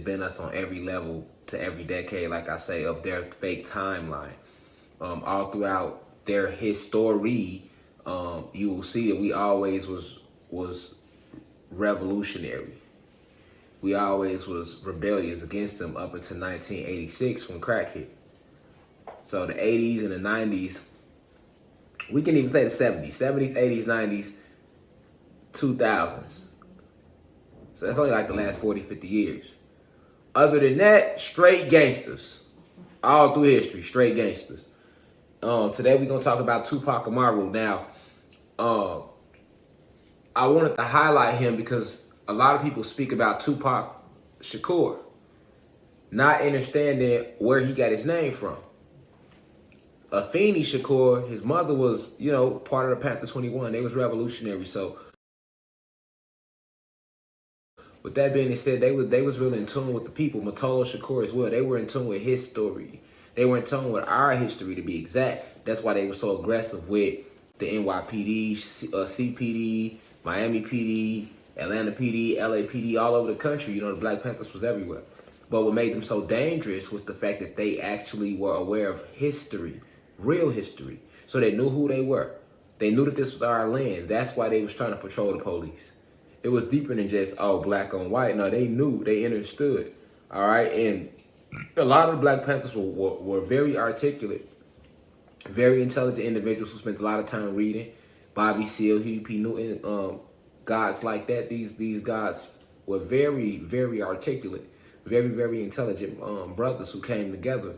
been us on every level to every decade, like I say, of their fake timeline. All throughout their history, you will see that we always was revolutionary. We always was rebellious against them up until 1986 when crack hit. So the 80s and the 90s, we can even say the 70s, 80s, 90s, 2000s. So that's only like the last 40, 50 years. Other than that, straight gangsters. All through history, straight gangsters. Today we're going to talk about Tupac Amaru. Now, I wanted to highlight him because a lot of people speak about Tupac Shakur, not understanding where he got his name from. Afeni Shakur, his mother was, part of the Panther 21. They was revolutionary. So with that being said, they was really in tune with the people. Matolo Shakur as well. They were in tune with his story. They were in tune with our history, to be exact. That's why they were so aggressive with the NYPD, CPD, Miami PD, Atlanta PD, LAPD, all over the country. The Black Panthers was everywhere. But what made them so dangerous was the fact that they actually were aware of history, real history. So they knew who they were. They knew that this was our land. That's why they was trying to patrol the police. It was deeper than just, black on white. No, they knew, they understood. All right. And a lot of the Black Panthers were very articulate, very intelligent individuals who spent a lot of time reading. Bobby Seale, Huey P. Newton, gods like that. These gods were very, very articulate, very, very intelligent brothers who came together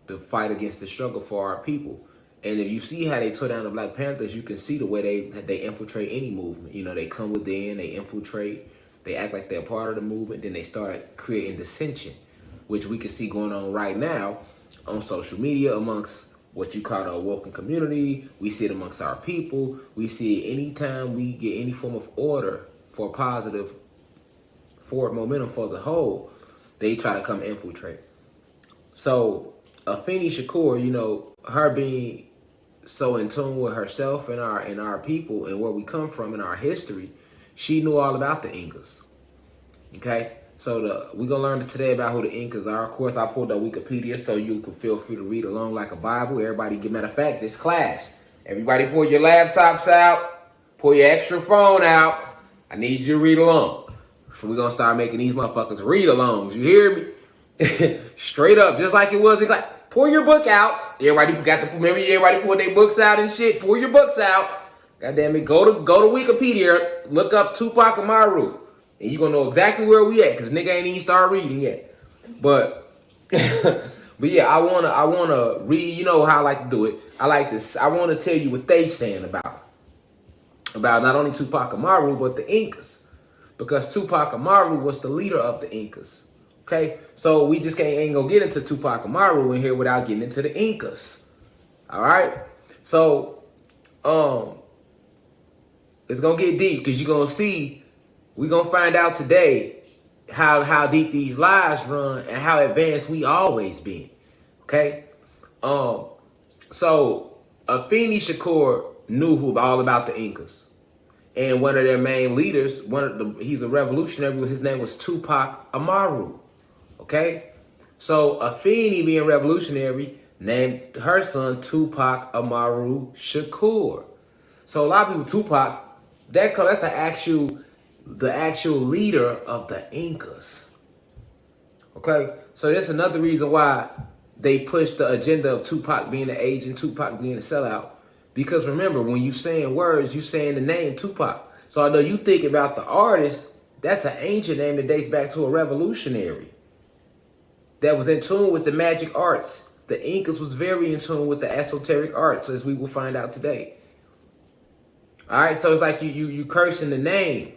to fight against the struggle for our people. And if you see how they tore down the Black Panthers, you can see the way they infiltrate any movement. They come within, they infiltrate, they act like they're part of the movement, then they start creating dissension, which we can see going on right now on social media amongst what you call the awoken community. We see it amongst our people. We see it anytime we get any form of order for positive, forward momentum for the whole, they try to come infiltrate. So Afeni Shakur, her being so in tune with herself and our people and where we come from in our history, she knew all about the Incas. Okay? So we're going to learn today about who the Incas are. Of course, I pulled up Wikipedia so you can feel free to read along like a Bible. Everybody, matter of fact, this class, everybody pull your laptops out, pull your extra phone out. I need you to read along. So we're going to start making these motherfuckers read alongs. You hear me? Straight up, just like it was. It's like, pull your book out. Everybody pulled their books out and shit. Pull your books out. God damn it. Go to Wikipedia. Look up Tupac Amaru. And you're going to know exactly where we at. Because nigga ain't even start reading yet. But yeah, I wanna read. You know how I like to do it. I want to tell you what they saying about not only Tupac Amaru, but the Incas. Because Tupac Amaru was the leader of the Incas. Okay, so we just ain't gonna get into Tupac Amaru in here without getting into the Incas. All right, so it's gonna get deep because you're gonna see. We're gonna find out today how deep these lies run and how advanced we always been. Okay, so Afeni Shakur knew all about the Incas, and one of their main leaders, he's a revolutionary. His name was Tupac Amaru. Okay, so Afeni, being revolutionary, named her son Tupac Amaru Shakur. So a lot of people, Tupac, that's the actual leader of the Incas. Okay, so that's another reason why they pushed the agenda of Tupac being an agent, Tupac being a sellout. Because remember, when you saying words, you saying the name Tupac. So although you think about the artist, that's an ancient name that dates back to a revolutionary that was in tune with the magic arts. The Incas was very in tune with the esoteric arts, as we will find out today. All right, so it's like you cursing the name,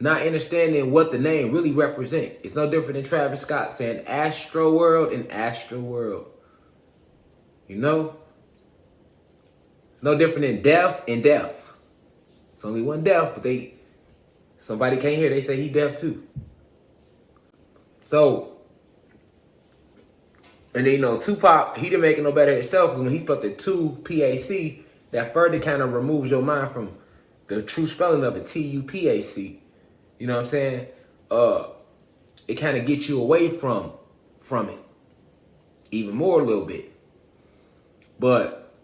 not understanding what the name really represents. It's no different than Travis Scott saying Astro World and Astro World. It's no different than deaf and deaf. It's only one deaf, but somebody can't hear. They say he deaf too. So. And then, Tupac, he didn't make it no better himself because when he spelled the 2 PAC, that further kind of removes your mind from the true spelling of it, TUPAC. You know what I'm saying? it kind of gets you away from it even more a little bit. But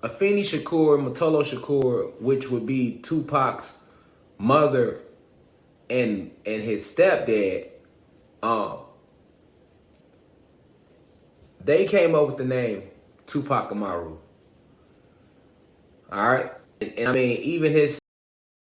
Afeni Shakur, Motolo Shakur, which would be Tupac's mother and his stepdad, they came up with the name Tupac Amuru. All right, and I mean, even his